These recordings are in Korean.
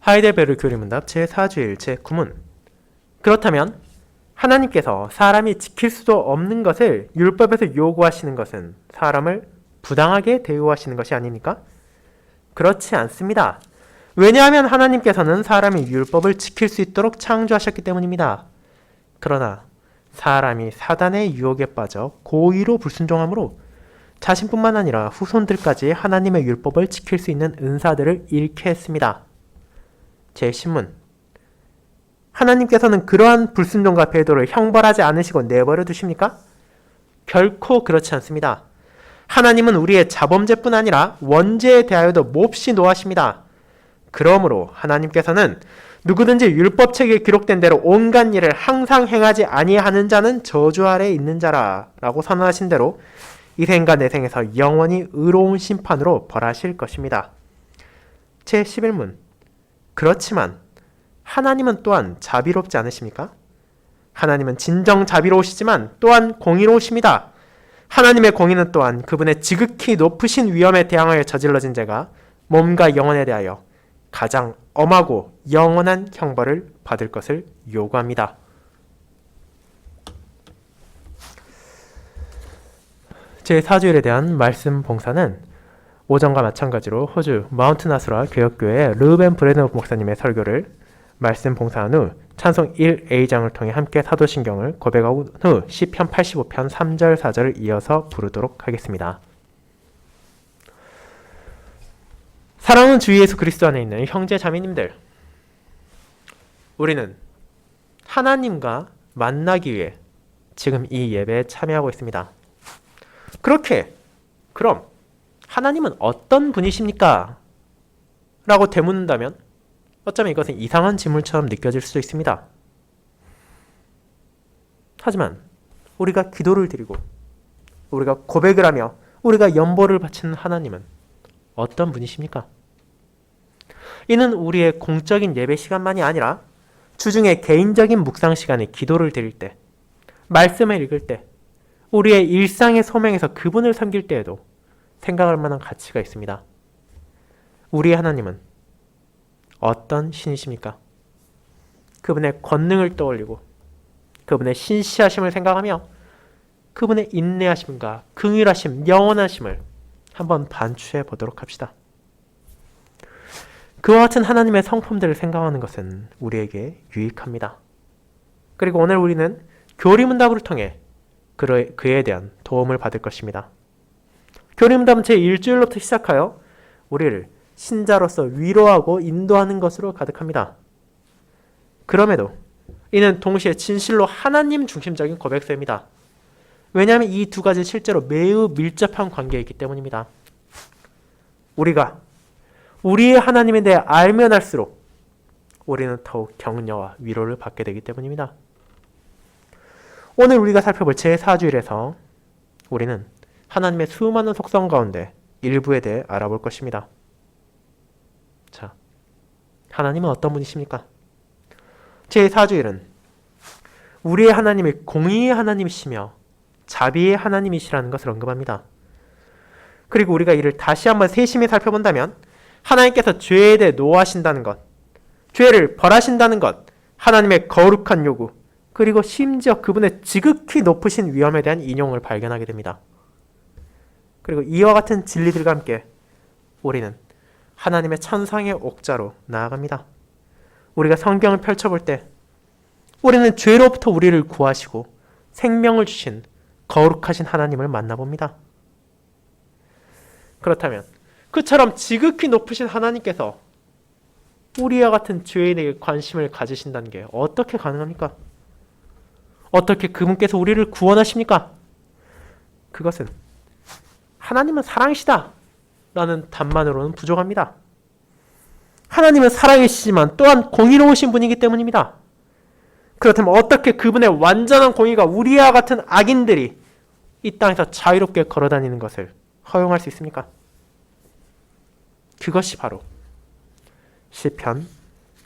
하이델베르 교리문답 제4주일 제9문. 그렇다면 하나님께서 사람이 지킬 수도 없는 것을 율법에서 요구하시는 것은 사람을 부당하게 대우하시는 것이 아닙니까? 그렇지 않습니다. 왜냐하면 하나님께서는 사람이 율법을 지킬 수 있도록 창조하셨기 때문입니다. 그러나 사람이 사단의 유혹에 빠져 고의로 불순종함으로 자신뿐만 아니라 후손들까지 하나님의 율법을 지킬 수 있는 은사들을 잃게 했습니다. 제10문. 하나님께서는 그러한 불순종과 배도를 형벌하지 않으시고 내버려 두십니까? 결코 그렇지 않습니다. 하나님은 우리의 자범죄뿐 아니라 원죄에 대하여도 몹시 노하십니다. 그러므로 하나님께서는 누구든지 율법책에 기록된 대로 온갖 일을 항상 행하지 아니하는 자는 저주 아래에 있는 자라 라고 선언하신 대로 이 생과 내생에서 영원히 의로운 심판으로 벌하실 것입니다. 제11문. 그렇지만 하나님은 또한 자비롭지 않으십니까? 하나님은 진정 자비로우시지만 또한 공의로우십니다. 하나님의 공의는 또한 그분의 지극히 높으신 위엄에 대항하여 저질러진 죄가 몸과 영혼에 대하여 가장 엄하고 영원한 형벌을 받을 것을 요구합니다. 제4주일에 대한 말씀 봉사는 오전과 마찬가지로 호주 마운트 나스라 교역교회 르벤 브레너 목사님의 설교를 말씀 봉사한 후 찬송 1A장을 통해 함께 사도신경을 고백한 후 시편 85편 3절 4절을 이어서 부르도록 하겠습니다. 사랑하는 주 예수 그리스도 안에 있는 형제 자매님들, 우리는 하나님과 만나기 위해 지금 이 예배에 참여하고 있습니다. 그럼 하나님은 어떤 분이십니까? 라고 되묻는다면 어쩌면 이것은 이상한 질문처럼 느껴질 수도 있습니다. 하지만 우리가 기도를 드리고 우리가 고백을 하며 우리가 연보를 바치는 하나님은 어떤 분이십니까? 이는 우리의 공적인 예배 시간만이 아니라 주중에 개인적인 묵상 시간에 기도를 드릴 때, 말씀을 읽을 때, 우리의 일상의 소명에서 그분을 섬길 때에도 생각할 만한 가치가 있습니다. 우리의 하나님은 어떤 신이십니까? 그분의 권능을 떠올리고 그분의 신시하심을 생각하며 그분의 인내하심과 긍휼하심, 영원하심을 한번 반추해 보도록 합시다. 그와 같은 하나님의 성품들을 생각하는 것은 우리에게 유익합니다. 그리고 오늘 우리는 교리문답을 통해 그에 대한 도움을 받을 것입니다. 교리문답은 제1주일로부터 시작하여 우리를 신자로서 위로하고 인도하는 것으로 가득합니다. 그럼에도 이는 동시에 진실로 하나님 중심적인 고백서입니다. 왜냐하면 이 두 가지 실제로 매우 밀접한 관계에 있기 때문입니다. 우리가 우리의 하나님에 대해 알면 알수록 우리는 더욱 격려와 위로를 받게 되기 때문입니다. 오늘 우리가 살펴볼 제4주일에서 우리는 하나님의 수많은 속성 가운데 일부에 대해 알아볼 것입니다. 자, 하나님은 어떤 분이십니까? 제4주일은 우리의 하나님이 공의의 하나님이시며 자비의 하나님이시라는 것을 언급합니다. 그리고 우리가 이를 다시 한번 세심히 살펴본다면 하나님께서 죄에 대해 노하신다는 것, 죄를 벌하신다는 것, 하나님의 거룩한 요구, 그리고 심지어 그분의 지극히 높으신 위엄에 대한 인용을 발견하게 됩니다. 그리고 이와 같은 진리들과 함께 우리는 하나님의 천상의 옥자로 나아갑니다. 우리가 성경을 펼쳐볼 때 우리는 죄로부터 우리를 구하시고 생명을 주신 거룩하신 하나님을 만나봅니다. 그렇다면 그처럼 지극히 높으신 하나님께서 우리와 같은 죄인에게 관심을 가지신다는 게 어떻게 가능합니까? 어떻게 그분께서 우리를 구원하십니까? 그것은 하나님은 사랑이시다 라는 답만으로는 부족합니다. 하나님은 살아계시지만 또한 공의로우신 분이기 때문입니다. 그렇다면 어떻게 그분의 완전한 공의가 우리와 같은 악인들이 이 땅에서 자유롭게 걸어다니는 것을 허용할 수 있습니까? 그것이 바로 시편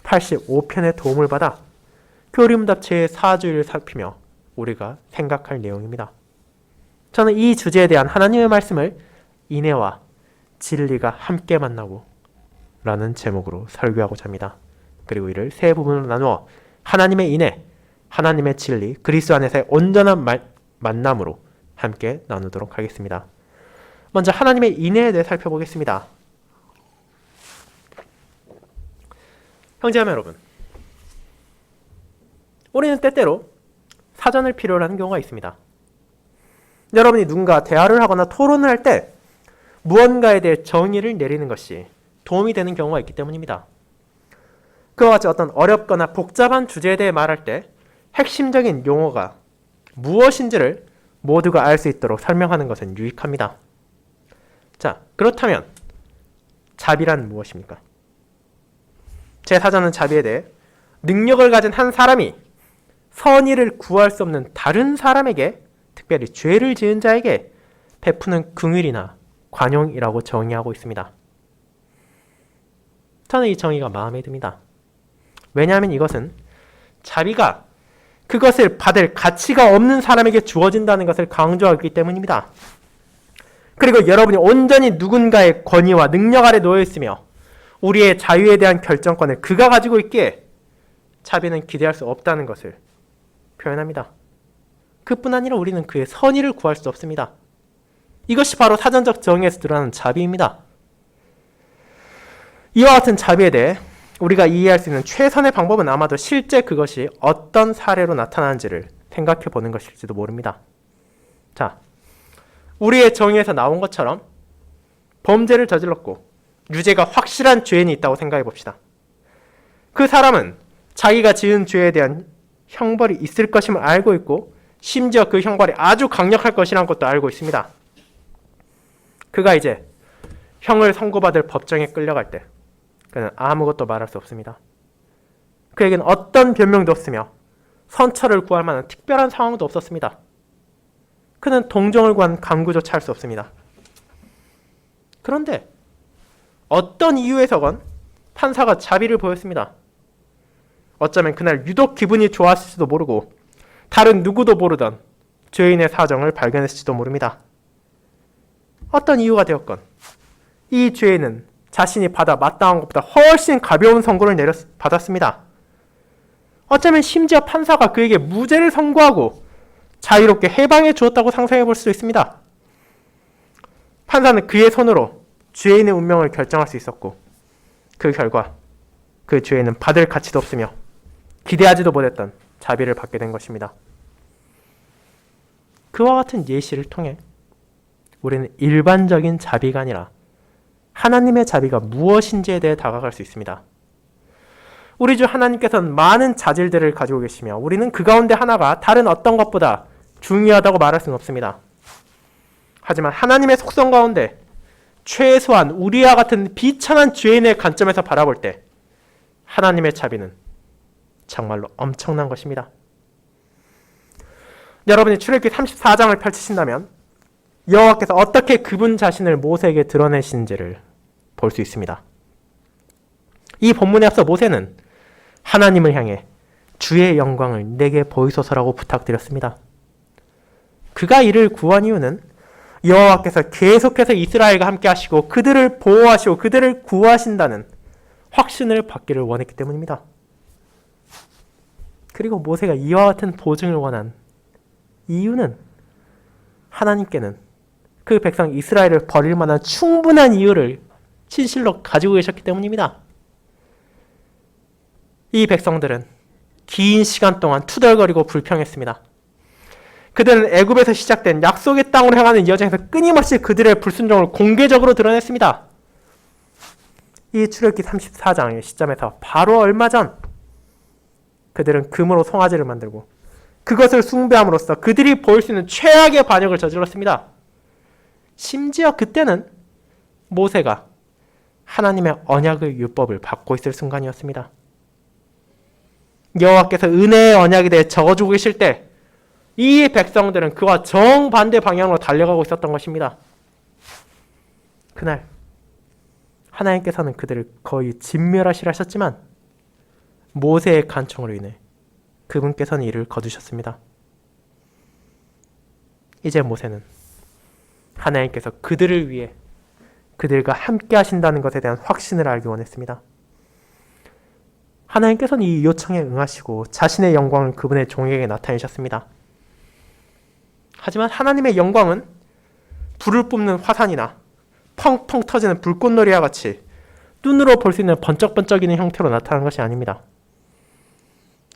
85편의 도움을 받아 교리문답 제4주일을 살피며 우리가 생각할 내용입니다. 저는 이 주제에 대한 하나님의 말씀을 인애와 진리가 함께 만나고 라는 제목으로 설교하고자 합니다. 그리고 이를 세 부분으로 나누어 하나님의 인애, 하나님의 진리, 그리스도 안에서의 온전한 만남으로 함께 나누도록 하겠습니다. 먼저 하나님의 인애에 대해 살펴보겠습니다. 형제자매 여러분, 우리는 때때로 사전을 필요로 하는 경우가 있습니다. 여러분이 누군가 대화를 하거나 토론을 할 때 무언가에 대해 정의를 내리는 것이 도움이 되는 경우가 있기 때문입니다. 그와 같이 어떤 어렵거나 복잡한 주제에 대해 말할 때 핵심적인 용어가 무엇인지를 모두가 알 수 있도록 설명하는 것은 유익합니다. 자, 그렇다면 자비란 무엇입니까? 제 사전은 자비에 대해 능력을 가진 한 사람이 선의를 구할 수 없는 다른 사람에게, 특별히 죄를 지은 자에게 베푸는 긍휼이나 관용이라고 정의하고 있습니다. 저는 이 정의가 마음에 듭니다. 왜냐하면 이것은 자비가 그것을 받을 가치가 없는 사람에게 주어진다는 것을 강조하기 때문입니다. 그리고 여러분이 온전히 누군가의 권위와 능력 아래 놓여 있으며 우리의 자유에 대한 결정권을 그가 가지고 있기에 자비는 기대할 수 없다는 것을 표현합니다. 그뿐 아니라 우리는 그의 선의를 구할 수 없습니다. 이것이 바로 사전적 정의에서 드러나는 자비입니다. 이와 같은 자비에 대해 우리가 이해할 수 있는 최선의 방법은 아마도 실제 그것이 어떤 사례로 나타나는지를 생각해 보는 것일지도 모릅니다. 자, 우리의 정의에서 나온 것처럼 범죄를 저질렀고 유죄가 확실한 죄인이 있다고 생각해 봅시다. 그 사람은 자기가 지은 죄에 대한 형벌이 있을 것임을 알고 있고 심지어 그 형벌이 아주 강력할 것이라는 것도 알고 있습니다. 그가 이제 형을 선고받을 법정에 끌려갈 때 그는 아무것도 말할 수 없습니다. 그에게는 어떤 변명도 없으며 선처를 구할 만한 특별한 상황도 없었습니다. 그는 동정을 구한 강구조차 할 수 없습니다. 그런데 어떤 이유에서건 판사가 자비를 보였습니다. 어쩌면 그날 유독 기분이 좋았을지도 모르고 다른 누구도 모르던 죄인의 사정을 발견했을지도 모릅니다. 어떤 이유가 되었건 이 죄인은 자신이 받아 마땅한 것보다 훨씬 가벼운 선고를 받았습니다. 어쩌면 심지어 판사가 그에게 무죄를 선고하고 자유롭게 해방해 주었다고 상상해 볼 수도 있습니다. 판사는 그의 손으로 죄인의 운명을 결정할 수 있었고 그 결과 그 죄인은 받을 가치도 없으며 기대하지도 못했던 자비를 받게 된 것입니다. 그와 같은 예시를 통해 우리는 일반적인 자비가 아니라 하나님의 자비가 무엇인지에 대해 다가갈 수 있습니다. 우리 주 하나님께서는 많은 자질들을 가지고 계시며 우리는 그 가운데 하나가 다른 어떤 것보다 중요하다고 말할 수는 없습니다. 하지만 하나님의 속성 가운데 최소한 우리와 같은 비천한 죄인의 관점에서 바라볼 때 하나님의 자비는 정말로 엄청난 것입니다. 여러분이 출애굽기 34장을 펼치신다면 여호와께서 어떻게 그분 자신을 모세에게 드러내신지를 볼 수 있습니다. 이 본문에 앞서 모세는 하나님을 향해 주의 영광을 내게 보이소서라고 부탁드렸습니다. 그가 이를 구한 이유는 여호와께서 계속해서 이스라엘과 함께 하시고 그들을 보호하시고 그들을 구하신다는 확신을 받기를 원했기 때문입니다. 그리고 모세가 이와 같은 보증을 원한 이유는 하나님께는 그 백성 이스라엘을 버릴 만한 충분한 이유를 진실로 가지고 계셨기 때문입니다. 이 백성들은 긴 시간 동안 투덜거리고 불평했습니다. 그들은 애굽에서 시작된 약속의 땅으로 향하는 여정에서 끊임없이 그들의 불순종을 공개적으로 드러냈습니다. 이 출애굽기 34장의 시점에서 바로 얼마 전 그들은 금으로 송아지를 만들고 그것을 숭배함으로써 그들이 보일 수 있는 최악의 반역을 저질렀습니다. 심지어 그때는 모세가 하나님의 언약의 율법을 받고 있을 순간이었습니다. 여호와께서 은혜의 언약에 대해 적어주고 계실 때 이 백성들은 그와 정반대 방향으로 달려가고 있었던 것입니다. 그날 하나님께서는 그들을 거의 진멸하시려 하셨지만 모세의 간청으로 인해 그분께서는 이를 거두셨습니다. 이제 모세는 하나님께서 그들을 위해 그들과 함께 하신다는 것에 대한 확신을 알기 원했습니다. 하나님께서는 이 요청에 응하시고 자신의 영광을 그분의 종에게 나타내셨습니다. 하지만 하나님의 영광은 불을 뿜는 화산이나 펑펑 터지는 불꽃놀이와 같이 눈으로 볼 수 있는 번쩍번쩍이는 형태로 나타나는 것이 아닙니다.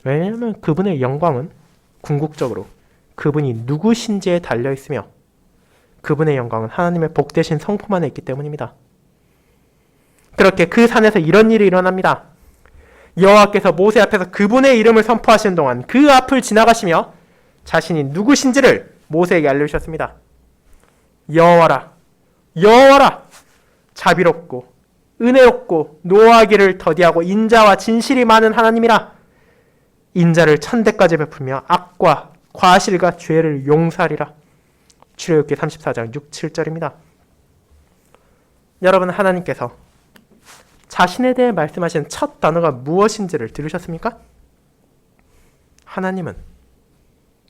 왜냐하면 그분의 영광은 궁극적으로 그분이 누구신지에 달려있으며 그분의 영광은 하나님의 복되신 성품 안에 있기 때문입니다. 그렇게 그 산에서 이런 일이 일어납니다. 여호와께서 모세 앞에서 그분의 이름을 선포하시는 동안 그 앞을 지나가시며 자신이 누구신지를 모세에게 알려주셨습니다. 여호와라, 여호와라, 자비롭고 은혜롭고 노하기를 더디하고 인자와 진실이 많은 하나님이라. 인자를 천대까지 베풀며 악과 과실과 죄를 용서하리라. 출애굽기 34장 6, 7절입니다. 여러분, 하나님께서 자신에 대해 말씀하신 첫 단어가 무엇인지를 들으셨습니까? 하나님은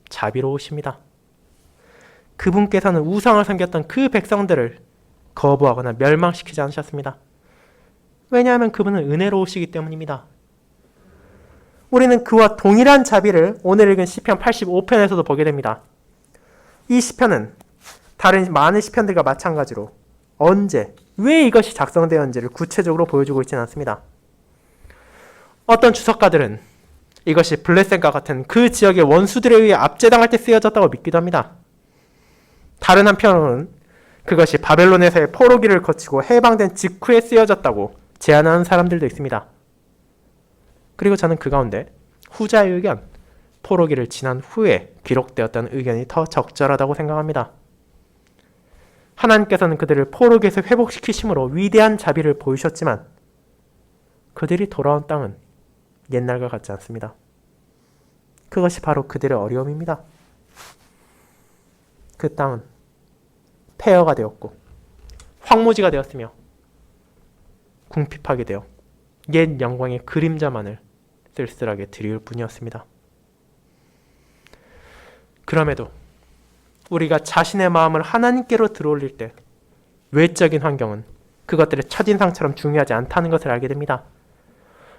자비로우십니다. 그분께서는 우상을 섬겼던 그 백성들을 거부하거나 멸망시키지 않으셨습니다. 왜냐하면 그분은 은혜로우시기 때문입니다. 우리는 그와 동일한 자비를 오늘 읽은 시편 85편에서도 보게 됩니다. 이 시편은 다른 많은 시편들과 마찬가지로 언제, 왜 이것이 작성되었는지를 구체적으로 보여주고 있지는 않습니다. 어떤 주석가들은 이것이 블레셋과 같은 그 지역의 원수들에 의해 압제당할 때 쓰여졌다고 믿기도 합니다. 다른 한편으로는 그것이 바벨론에서의 포로기를 거치고 해방된 직후에 쓰여졌다고 제안하는 사람들도 있습니다. 그리고 저는 그 가운데 후자의 의견, 포로기를 지난 후에 기록되었다는 의견이 더 적절하다고 생각합니다. 하나님께서는 그들을 포로기에서 회복시키심으로 위대한 자비를 보이셨지만 그들이 돌아온 땅은 옛날과 같지 않습니다. 그것이 바로 그들의 어려움입니다. 그 땅은 폐허가 되었고 황무지가 되었으며 궁핍하게 되어 옛 영광의 그림자만을 쓸쓸하게 드리울 뿐이었습니다. 그럼에도 우리가 자신의 마음을 하나님께로 들어올릴 때 외적인 환경은 그것들의 첫인상처럼 중요하지 않다는 것을 알게 됩니다.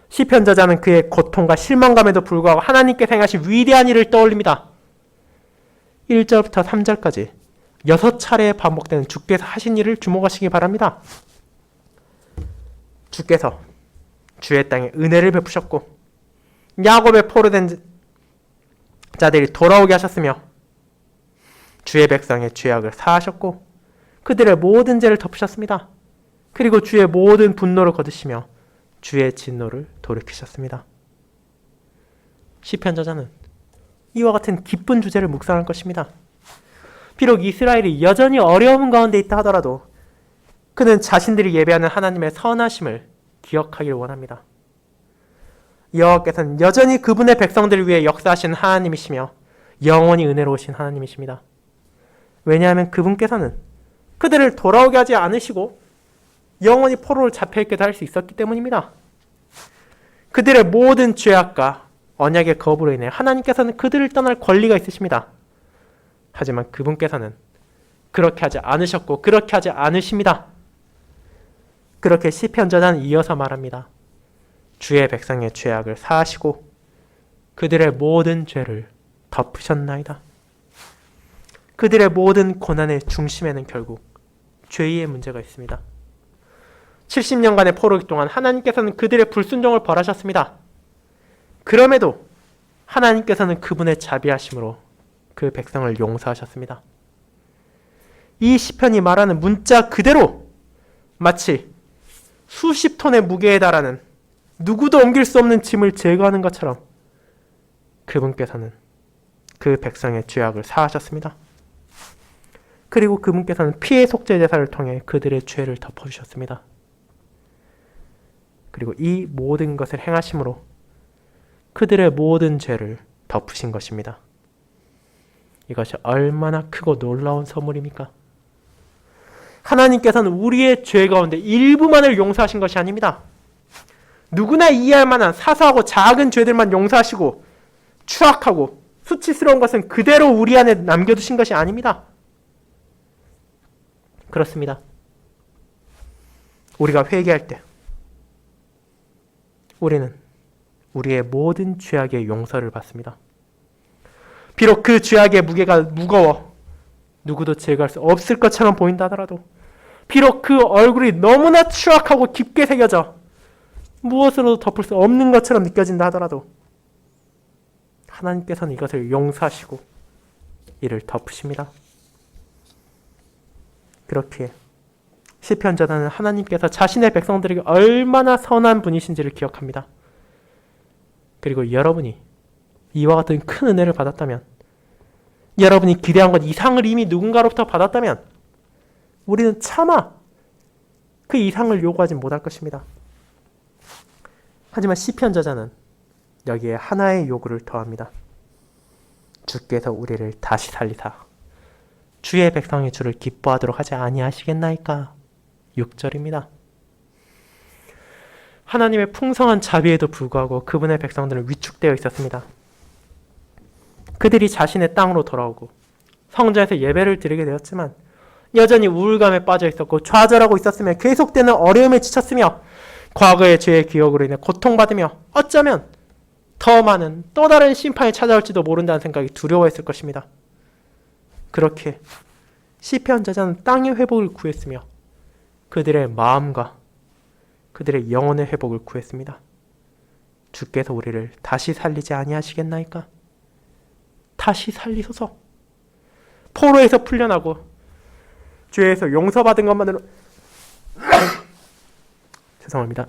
시편 저자는 그의 고통과 실망감에도 불구하고 하나님께 행하신 위대한 일을 떠올립니다. 1절부터 3절까지 6차례에 반복되는 주께서 하신 일을 주목하시기 바랍니다. 주께서 주의 땅에 은혜를 베푸셨고 야곱의 포로된 자들이 돌아오게 하셨으며 주의 백성의 죄악을 사하셨고 그들의 모든 죄를 덮으셨습니다. 그리고 주의 모든 분노를 거두시며 주의 진노를 돌이키셨습니다. 시편 저자는 이와 같은 기쁜 주제를 묵상할 것입니다. 비록 이스라엘이 여전히 어려움 가운데 있다 하더라도 그는 자신들이 예배하는 하나님의 선하심을 기억하길 원합니다. 여호와께서는 여전히 그분의 백성들을 위해 역사하신 하나님이시며 영원히 은혜로우신 하나님이십니다. 왜냐하면 그분께서는 그들을 돌아오게 하지 않으시고 영원히 포로를 잡혀있게도 할 수 있었기 때문입니다. 그들의 모든 죄악과 언약의 거부로 인해 하나님께서는 그들을 떠날 권리가 있으십니다. 하지만 그분께서는 그렇게 하지 않으셨고 그렇게 하지 않으십니다. 그렇게 시편 저자는 이어서 말합니다. 주의 백성의 죄악을 사하시고 그들의 모든 죄를 덮으셨나이다. 그들의 모든 고난의 중심에는 결국 죄의 문제가 있습니다. 70년간의 포로기 동안 하나님께서는 그들의 불순종을 벌하셨습니다. 그럼에도 하나님께서는 그분의 자비하심으로 그 백성을 용서하셨습니다. 이 시편이 말하는 문자 그대로 마치 수십 톤의 무게에 달하는 누구도 옮길 수 없는 짐을 제거하는 것처럼 그분께서는 그 백성의 죄악을 사하셨습니다. 그리고 그분께서는 피의 속죄 제사를 통해 그들의 죄를 덮어주셨습니다. 그리고 이 모든 것을 행하심으로 그들의 모든 죄를 덮으신 것입니다. 이것이 얼마나 크고 놀라운 선물입니까? 하나님께서는 우리의 죄 가운데 일부만을 용서하신 것이 아닙니다. 누구나 이해할 만한 사소하고 작은 죄들만 용서하시고 추악하고 수치스러운 것은 그대로 우리 안에 남겨두신 것이 아닙니다. 그렇습니다. 우리가 회개할 때 우리는 우리의 모든 죄악의 용서를 받습니다. 비록 그 죄악의 무게가 무거워 누구도 제거할 수 없을 것처럼 보인다 하더라도, 비록 그 얼굴이 너무나 추악하고 깊게 새겨져 무엇으로도 덮을 수 없는 것처럼 느껴진다 하더라도 하나님께서는 이것을 용서하시고 이를 덮으십니다. 그렇기에 시편 저자는 하나님께서 자신의 백성들에게 얼마나 선한 분이신지를 기억합니다. 그리고 여러분이 이와 같은 큰 은혜를 받았다면, 여러분이 기대한 것 이상을 이미 누군가로부터 받았다면 우리는 차마 그 이상을 요구하지 못할 것입니다. 하지만 시편 저자는 여기에 하나의 요구를 더합니다. 주께서 우리를 다시 살리사 주의 백성이 주를 기뻐하도록 하지 아니하시겠나이까. 6절입니다. 하나님의 풍성한 자비에도 불구하고 그분의 백성들은 위축되어 있었습니다. 그들이 자신의 땅으로 돌아오고 성전에서 예배를 드리게 되었지만 여전히 우울감에 빠져 있었고 좌절하고 있었으며 계속되는 어려움에 지쳤으며 과거의 죄의 기억으로 인해 고통받으며 어쩌면 더 많은 또 다른 심판이 찾아올지도 모른다는 생각이 두려워했을 것입니다. 그렇게 시편 저자는 땅의 회복을 구했으며 그들의 마음과 그들의 영혼의 회복을 구했습니다. 주께서 우리를 다시 살리지 아니하시겠나이까? 다시 살리소서. 포로에서 풀려나고 죄에서 용서받은 것만으로 죄송합니다.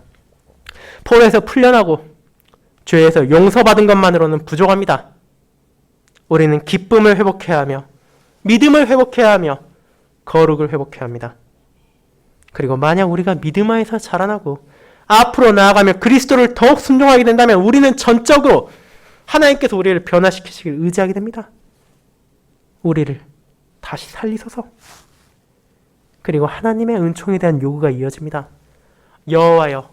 포로에서 풀려나고 죄에서 용서받은 것만으로는 부족합니다. 우리는 기쁨을 회복해야 하며 믿음을 회복해야 하며 거룩을 회복해야 합니다. 그리고 만약 우리가 믿음 안에서 자라나고 앞으로 나아가며 그리스도를 더욱 순종하게 된다면 우리는 전적으로 하나님께서 우리를 변화시키시길 의지하게 됩니다. 우리를 다시 살리소서. 그리고 하나님의 은총에 대한 요구가 이어집니다. 여호와여,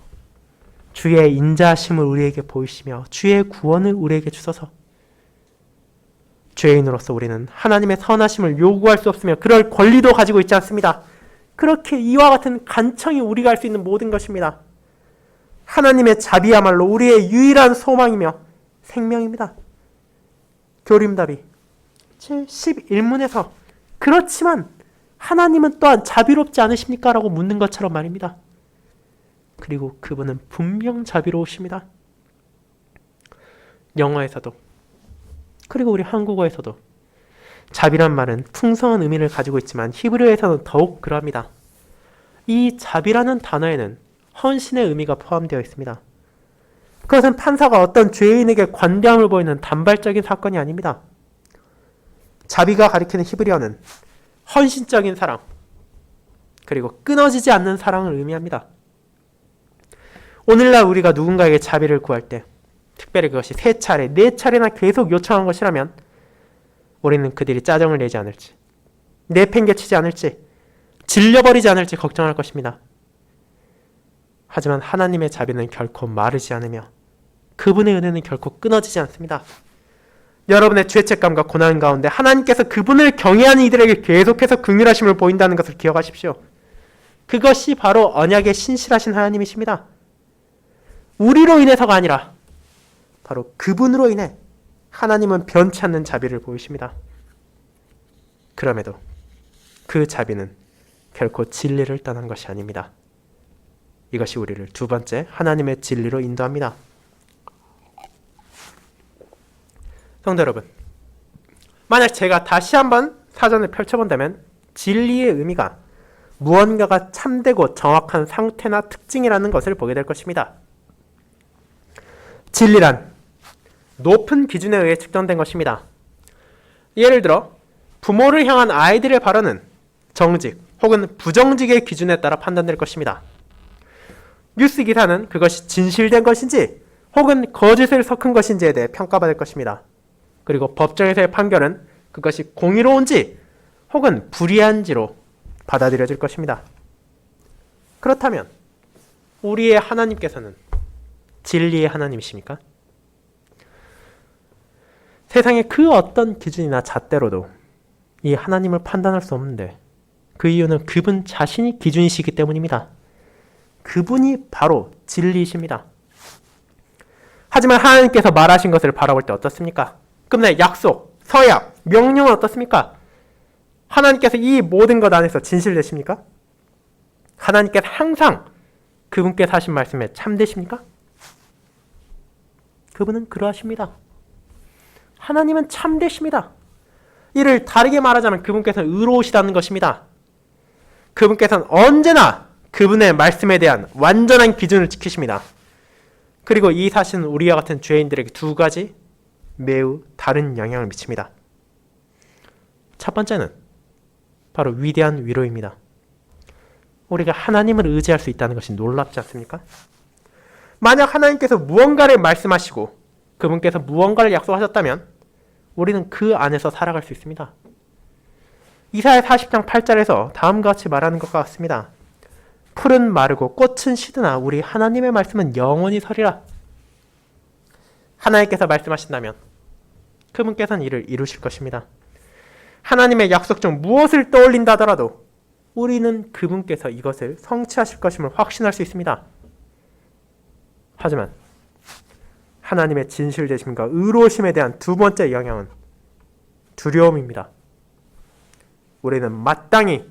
주의 인자하심을 우리에게 보이시며 주의 구원을 우리에게 주소서. 죄인으로서 우리는 하나님의 선하심을 요구할 수 없으며 그럴 권리도 가지고 있지 않습니다. 그렇게 이와 같은 간청이 우리가 할 수 있는 모든 것입니다. 하나님의 자비야말로 우리의 유일한 소망이며 생명입니다. 교림답이 11문에서 그렇지만 하나님은 또한 자비롭지 않으십니까? 라고 묻는 것처럼 말입니다. 그리고 그분은 분명 자비로우십니다. 영어에서도 그리고 우리 한국어에서도 자비란 말은 풍성한 의미를 가지고 있지만 히브리어에서는 더욱 그러합니다. 이 자비라는 단어에는 헌신의 의미가 포함되어 있습니다. 그것은 판사가 어떤 죄인에게 관대함을 보이는 단발적인 사건이 아닙니다. 자비가 가리키는 히브리어는 헌신적인 사랑, 그리고 끊어지지 않는 사랑을 의미합니다. 오늘날 우리가 누군가에게 자비를 구할 때, 특별히 그것이 3차례, 4차례나 계속 요청한 것이라면 우리는 그들이 짜증을 내지 않을지, 내팽개치지 않을지, 질려버리지 않을지 걱정할 것입니다. 하지만 하나님의 자비는 결코 마르지 않으며 그분의 은혜는 결코 끊어지지 않습니다. 여러분의 죄책감과 고난 가운데 하나님께서 그분을 경외하는 이들에게 계속해서 긍휼하심을 보인다는 것을 기억하십시오. 그것이 바로 언약의 신실하신 하나님이십니다. 우리로 인해서가 아니라 바로 그분으로 인해 하나님은 변치 않는 자비를 보이십니다. 그럼에도 그 자비는 결코 진리를 떠난 것이 아닙니다. 이것이 우리를 두 번째 하나님의 진리로 인도합니다. 성도 여러분, 만약 제가 다시 한번 사전을 펼쳐본다면 진리의 의미가 무언가가 참되고 정확한 상태나 특징이라는 것을 보게 될 것입니다. 진리란 높은 기준에 의해 측정된 것입니다. 예를 들어 부모를 향한 아이들의 발언은 정직 혹은 부정직의 기준에 따라 판단될 것입니다. 뉴스 기사는 그것이 진실된 것인지 혹은 거짓을 섞은 것인지에 대해 평가받을 것입니다. 그리고 법정에서의 판결은 그것이 공의로운지 혹은 불의한지로 받아들여질 것입니다. 그렇다면 우리의 하나님께서는 진리의 하나님이십니까? 세상의 그 어떤 기준이나 잣대로도 이 하나님을 판단할 수 없는데 그 이유는 그분 자신이 기준이시기 때문입니다. 그분이 바로 진리이십니다. 하지만 하나님께서 말하신 것을 바라볼 때 어떻습니까? 그분의 약속, 서약, 명령은 어떻습니까? 하나님께서 이 모든 것 안에서 진실되십니까? 하나님께서 항상 그분께서 하신 말씀에 참되십니까? 그분은 그러하십니다. 하나님은 참되십니다. 이를 다르게 말하자면 그분께서는 의로우시다는 것입니다. 그분께서는 언제나 그분의 말씀에 대한 완전한 기준을 지키십니다. 그리고 이 사실은 우리와 같은 죄인들에게 두 가지 매우 다른 영향을 미칩니다. 첫 번째는 바로 위대한 위로입니다. 우리가 하나님을 의지할 수 있다는 것이 놀랍지 않습니까? 만약 하나님께서 무언가를 말씀하시고 그분께서 무언가를 약속하셨다면 우리는 그 안에서 살아갈 수 있습니다. 이사야 40장 8절에서 다음과 같이 말하는 것과 같습니다. 풀은 마르고 꽃은 시드나 우리 하나님의 말씀은 영원히 서리라. 하나님께서 말씀하신다면 그분께서는 이를 이루실 것입니다. 하나님의 약속 중 무엇을 떠올린다 하더라도 우리는 그분께서 이것을 성취하실 것임을 확신할 수 있습니다. 하지만 하나님의 진실되심과 의로우심에 대한 두 번째 영향은 두려움입니다. 우리는 마땅히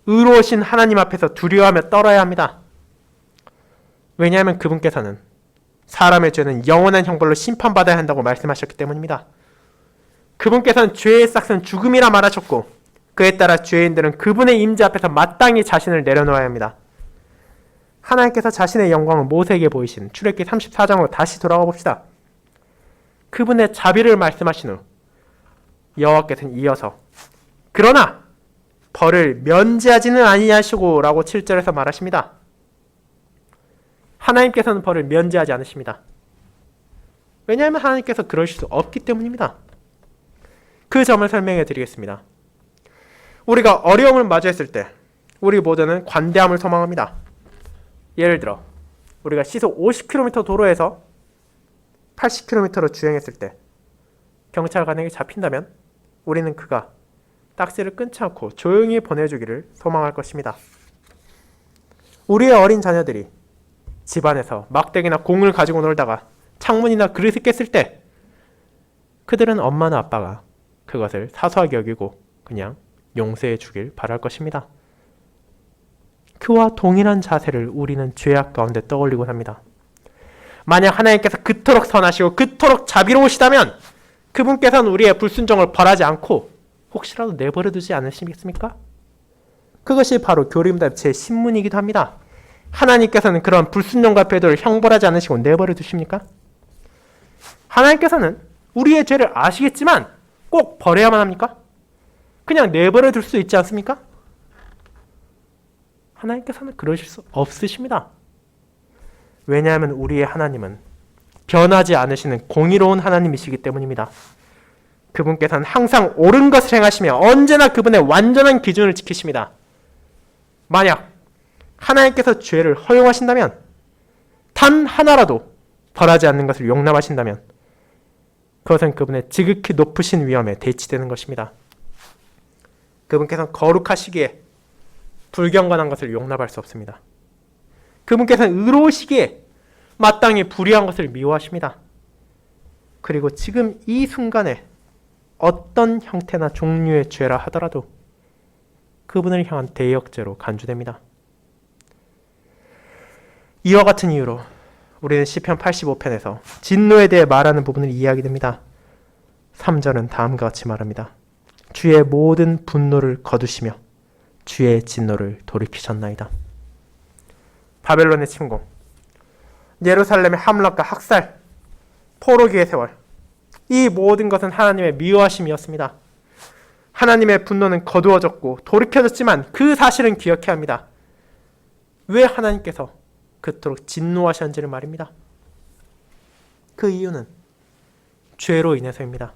의로우신 하나님 앞에서 두려워하며 떨어야 합니다. 왜냐하면 그분께서는 사람의 죄는 영원한 형벌로 심판받아야 한다고 말씀하셨기 때문입니다. 그분께서는 죄의 싹은 죽음이라 말하셨고 그에 따라 죄인들은 그분의 임재 앞에서 마땅히 자신을 내려놓아야 합니다. 하나님께서 자신의 영광을 모세에게 보이신 출애굽기 34장으로 다시 돌아가 봅시다. 그분의 자비를 말씀하신 후 여호와께서는 이어서 그러나 벌을 면제하지는 아니하시고 라고 7절에서 말하십니다. 하나님께서는 벌을 면제하지 않으십니다. 왜냐하면 하나님께서 그러실 수 없기 때문입니다. 그 점을 설명해 드리겠습니다. 우리가 어려움을 마주했을 때 우리 모두는 관대함을 소망합니다. 예를 들어 우리가 시속 50km 도로에서 80km로 주행했을 때 경찰관에게 잡힌다면 우리는 그가 딱지를 끊지 않고 조용히 보내주기를 소망할 것입니다. 우리의 어린 자녀들이 집안에서 막대기나 공을 가지고 놀다가 창문이나 그릇을 깼을 때 그들은 엄마나 아빠가 그것을 사소하게 여기고 그냥 용서해 주길 바랄 것입니다. 그와 동일한 자세를 우리는 죄악 가운데 떠올리곤 합니다. 만약 하나님께서 그토록 선하시고 그토록 자비로우시다면 그분께서는 우리의 불순종을 벌하지 않고 혹시라도 내버려 두지 않으시겠습니까? 그것이 바로 교리문답 제10문이기도 합니다. 하나님께서는 그런 불순종과 배도를 형벌하지 않으시고 내버려 두십니까? 하나님께서는 우리의 죄를 아시겠지만 꼭 버려야만 합니까? 그냥 내버려 둘 수 있지 않습니까? 하나님께서는 그러실 수 없으십니다. 왜냐하면 우리의 하나님은 변하지 않으시는 공의로운 하나님이시기 때문입니다. 그분께서는 항상 옳은 것을 행하시며 언제나 그분의 완전한 기준을 지키십니다. 만약 하나님께서 죄를 허용하신다면 단 하나라도 벌하지 않는 것을 용납하신다면 그것은 그분의 지극히 높으신 위엄에 대치되는 것입니다. 그분께서는 거룩하시기에 불경건한 것을 용납할 수 없습니다. 그분께서는 의로우시기에 마땅히 불의한 것을 미워하십니다. 그리고 지금 이 순간에 어떤 형태나 종류의 죄라 하더라도 그분을 향한 대역죄로 간주됩니다. 이와 같은 이유로 우리는 시편 85편에서 진노에 대해 말하는 부분을 이해하게 됩니다. 3절은 다음과 같이 말합니다. 주의 모든 분노를 거두시며 주의 진노를 돌이키셨나이다. 바벨론의 침공, 예루살렘의 함락과 학살, 포로기의 세월, 이 모든 것은 하나님의 미워하심이었습니다. 하나님의 분노는 거두어졌고 돌이켜졌지만 그 사실은 기억해야 합니다. 왜 하나님께서 그토록 진노하셨는지를 말입니다. 그 이유는 죄로 인해서입니다.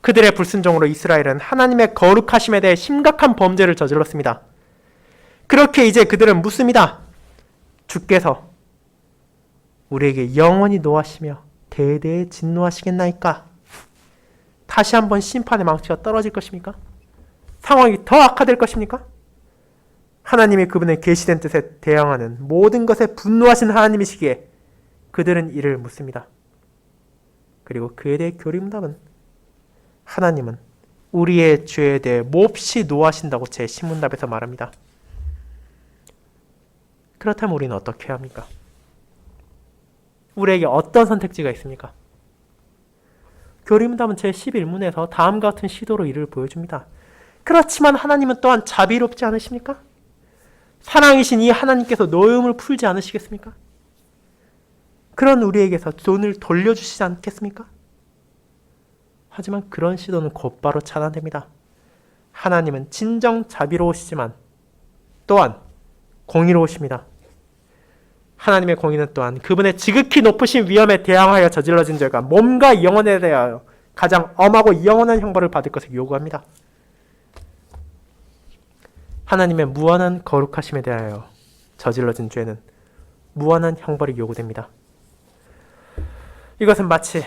그들의 불순종으로 이스라엘은 하나님의 거룩하심에 대해 심각한 범죄를 저질렀습니다. 그렇게 이제 그들은 묻습니다. 주께서 우리에게 영원히 노하시며 대대에 진노하시겠나이까? 다시 한번 심판의 망치가 떨어질 것입니까? 상황이 더 악화될 것입니까? 하나님이 그분의 계시된 뜻에 대항하는 모든 것에 분노하신 하나님이시기에 그들은 이를 묻습니다. 그리고 그에 대해 교리문답은 하나님은 우리의 죄에 대해 몹시 노하신다고 제10문답에서 말합니다. 그렇다면 우리는 어떻게 해야 합니까? 우리에게 어떤 선택지가 있습니까? 교리문답은 제11문에서 다음과 같은 시도로 이를 보여줍니다. 그렇지만 하나님은 또한 자비롭지 않으십니까? 사랑이신 이 하나님께서 노여움을 풀지 않으시겠습니까? 그런 우리에게서 돈을 돌려주시지 않겠습니까? 하지만 그런 시도는 곧바로 차단됩니다. 하나님은 진정 자비로우시지만 또한 공의로우십니다. 하나님의 공의는 또한 그분의 지극히 높으신 위엄에 대항하여 저질러진 죄가 몸과 영혼에 대하여 가장 엄하고 영원한 형벌을 받을 것을 요구합니다. 하나님의 무한한 거룩하심에 대하여 저질러진 죄는 무한한 형벌이 요구됩니다. 이것은 마치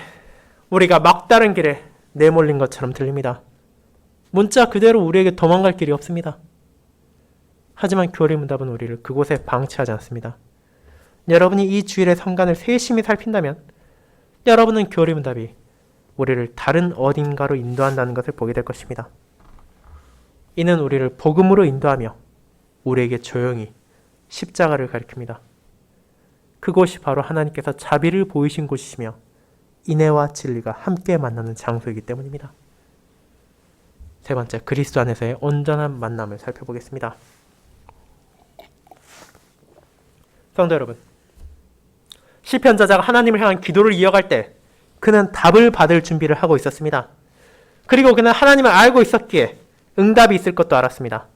우리가 막다른 길에 내몰린 것처럼 들립니다. 문자 그대로 우리에게 도망갈 길이 없습니다. 하지만 교리문답은 우리를 그곳에 방치하지 않습니다. 여러분이 이 주일의 성간을 세심히 살핀다면 여러분은 교리문답이 우리를 다른 어딘가로 인도한다는 것을 보게 될 것입니다. 이는 우리를 복음으로 인도하며 우리에게 조용히 십자가를 가리킵니다. 그곳이 바로 하나님께서 자비를 보이신 곳이시며 인애와 진리가 함께 만나는 장소이기 때문입니다. 세 번째, 그리스도 안에서의 온전한 만남을 살펴보겠습니다. 성도 여러분, 시편 저자가 하나님을 향한 기도를 이어갈 때 그는 답을 받을 준비를 하고 있었습니다. 그리고 그는 하나님을 알고 있었기에 응답이 있을 것도 알았습니다.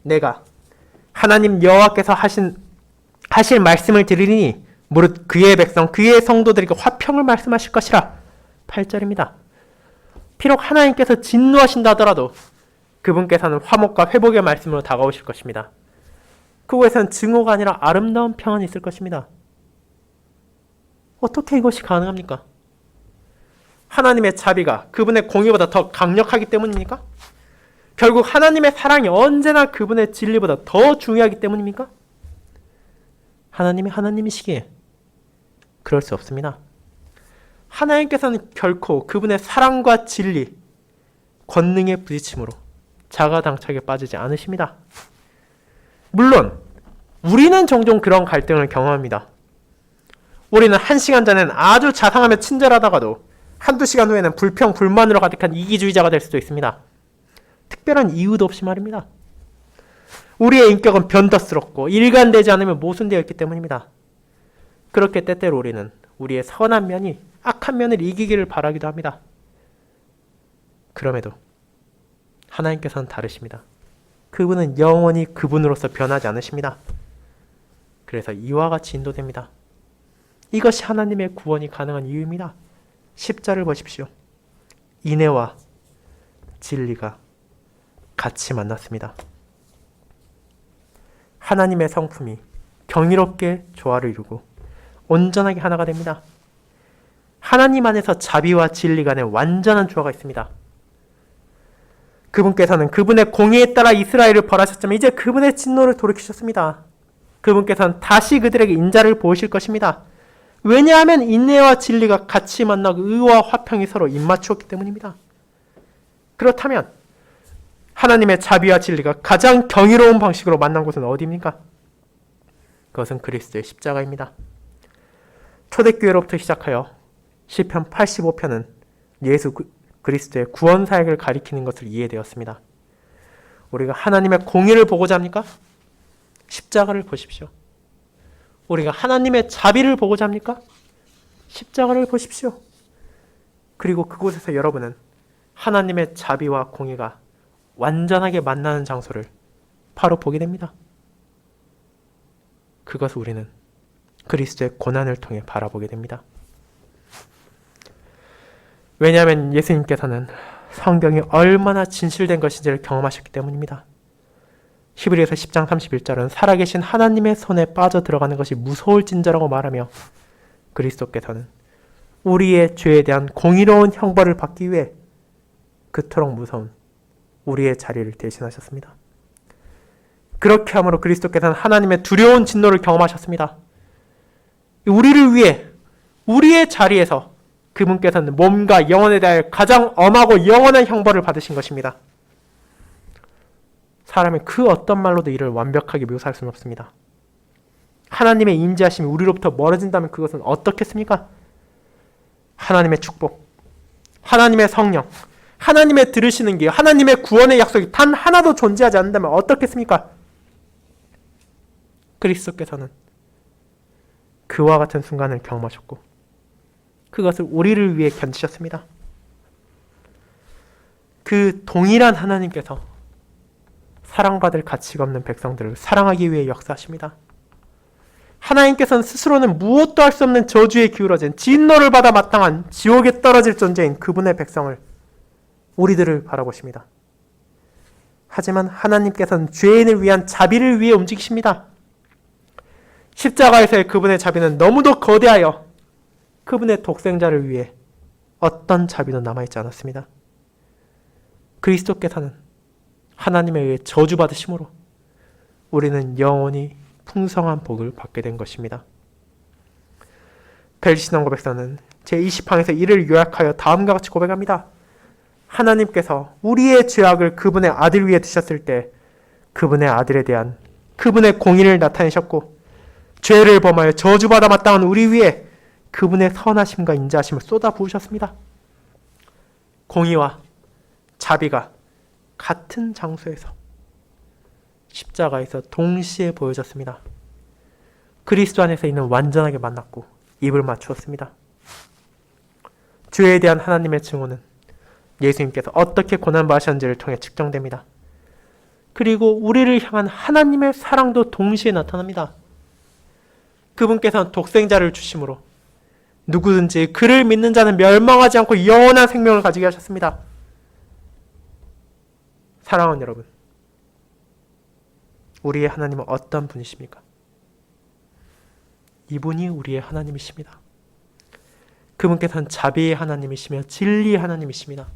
내가 하나님 여호와께서 하실 말씀을 들으리니 무릇 그의 백성 그의 성도들에게 화평을 말씀하실 것이라. 8절입니다. 비록 하나님께서 진노하신다 하더라도 그분께서는 화목과 회복의 말씀으로 다가오실 것입니다. 그곳에서는 증오가 아니라 아름다운 평안이 있을 것입니다. 어떻게 이것이 가능합니까? 하나님의 자비가 그분의 공의보다 더 강력하기 때문입니까? 결국 하나님의 사랑이 언제나 그분의 진리보다 더 중요하기 때문입니까? 하나님이 하나님이시기에 그럴 수 없습니다. 하나님께서는 결코 그분의 사랑과 진리, 권능의 부딪힘으로 자가당착에 빠지지 않으십니다. 물론 우리는 종종 그런 갈등을 경험합니다. 우리는 1시간 전엔 아주 자상하며 친절하다가도 한두 시간 후에는 불평, 불만으로 가득한 이기주의자가 될 수도 있습니다. 특별한 이유도 없이 말입니다. 우리의 인격은 변덕스럽고 일관되지 않으면 모순되어 있기 때문입니다. 그렇게 때때로 우리는 우리의 선한 면이 악한 면을 이기기를 바라기도 합니다. 그럼에도 하나님께서는 다르십니다. 그분은 영원히 그분으로서 변하지 않으십니다. 그래서 이와 같이 인도됩니다. 이것이 하나님의 구원이 가능한 이유입니다. 10절을 보십시오. 인애와 진리가 같이 만났습니다. 하나님의 성품이 경이롭게 조화를 이루고 온전하게 하나가 됩니다. 하나님 안에서 자비와 진리 간의 완전한 조화가 있습니다. 그분께서는 그분의 공의에 따라 이스라엘을 벌하셨지만 이제 그분의 진노를 돌이키셨습니다. 그분께서는 다시 그들에게 인자를 보이실 것입니다. 왜냐하면 인애와 진리가 같이 만나고 의와 화평이 서로 입맞추었기 때문입니다. 그렇다면 하나님의 자비와 진리가 가장 경이로운 방식으로 만난 곳은 어디입니까? 그것은 그리스도의 십자가입니다. 초대교회로부터 시작하여 시편 85편은 예수 그리스도의 구원 사역을 가리키는 것을 이해되었습니다. 우리가 하나님의 공의를 보고자 합니까? 십자가를 보십시오. 우리가 하나님의 자비를 보고자 합니까? 십자가를 보십시오. 그리고 그곳에서 여러분은 하나님의 자비와 공의가 완전하게 만나는 장소를 바로 보게 됩니다. 그것을 우리는 그리스도의 고난을 통해 바라보게 됩니다. 왜냐하면 예수님께서는 성경이 얼마나 진실된 것인지를 경험하셨기 때문입니다. 히브리서 10장 31절은 살아계신 하나님의 손에 빠져 들어가는 것이 무서울진저라고 말하며 그리스도께서는 우리의 죄에 대한 공의로운 형벌을 받기 위해 그토록 무서운 우리의 자리를 대신하셨습니다. 그렇게 함으로 그리스도께서는 하나님의 두려운 진노를 경험하셨습니다. 우리를 위해 우리의 자리에서 그분께서는 몸과 영혼에 대하여 가장 엄하고 영원한 형벌을 받으신 것입니다. 사람이 그 어떤 말로도 이를 완벽하게 묘사할 수는 없습니다. 하나님의 인자하심이 우리로부터 멀어진다면 그것은 어떻겠습니까? 하나님의 축복, 하나님의 성령, 하나님의 들으시는 길, 하나님의 구원의 약속이 단 하나도 존재하지 않는다면 어떻겠습니까? 그리스도께서는 그와 같은 순간을 경험하셨고 그것을 우리를 위해 견디셨습니다. 그 동일한 하나님께서 사랑받을 가치가 없는 백성들을 사랑하기 위해 역사하십니다. 하나님께서는 스스로는 무엇도 할 수 없는 저주에 기울어진 진노를 받아 마땅한 지옥에 떨어질 존재인 그분의 백성을, 우리들을 바라보십니다. 하지만 하나님께서는 죄인을 위한 자비를 위해 움직이십니다. 십자가에서의 그분의 자비는 너무도 거대하여 그분의 독생자를 위해 어떤 자비도 남아있지 않았습니다. 그리스도께서는 하나님에 의해 저주받으심으로 우리는 영원히 풍성한 복을 받게 된 것입니다. 벨시선 고백서는 제20항에서 이를 요약하여 다음과 같이 고백합니다. 하나님께서 우리의 죄악을 그분의 아들 위에 두셨을 때 그분의 아들에 대한 그분의 공의를 나타내셨고 죄를 범하여 저주받아 마땅한 우리 위에 그분의 선하심과 인자하심을 쏟아 부으셨습니다. 공의와 자비가 같은 장소에서 십자가에서 동시에 보여졌습니다. 그리스도 안에서 이는 완전하게 만났고 입을 맞추었습니다. 죄에 대한 하나님의 증오는 예수님께서 어떻게 고난받으셨는지를 통해 측정됩니다. 그리고 우리를 향한 하나님의 사랑도 동시에 나타납니다. 그분께서는 독생자를 주심으로 누구든지 그를 믿는 자는 멸망하지 않고 영원한 생명을 가지게 하셨습니다. 사랑하는 여러분, 우리의 하나님은 어떤 분이십니까? 이분이 우리의 하나님이십니다. 그분께서는 자비의 하나님이시며 진리의 하나님이십니다.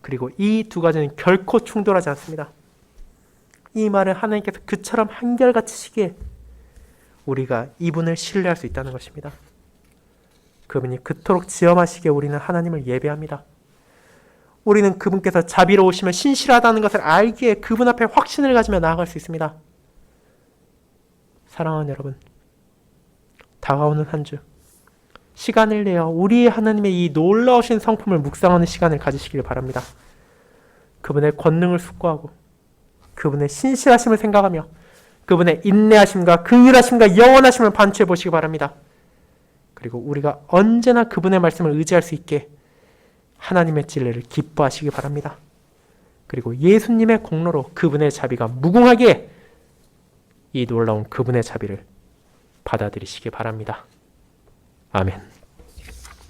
그리고 이 두 가지는 결코 충돌하지 않습니다. 이 말은 하나님께서 그처럼 한결같으시기에 우리가 이분을 신뢰할 수 있다는 것입니다. 그분이 그토록 지엄하시기에 우리는 하나님을 예배합니다. 우리는 그분께서 자비로우시며 신실하다는 것을 알기에 그분 앞에 확신을 가지며 나아갈 수 있습니다. 사랑하는 여러분, 다가오는 한 주 시간을 내어 우리의 하나님의 이 놀라우신 성품을 묵상하는 시간을 가지시길 바랍니다. 그분의 권능을 숙고하고 그분의 신실하심을 생각하며 그분의 인내하심과 긍휼하심과 영원하심을 반추해 보시기 바랍니다. 그리고 우리가 언제나 그분의 말씀을 의지할 수 있게 하나님의 진리를 기뻐하시기 바랍니다. 그리고 예수님의 공로로 그분의 자비가 무궁하게 이 놀라운 그분의 자비를 받아들이시기 바랍니다. 아멘.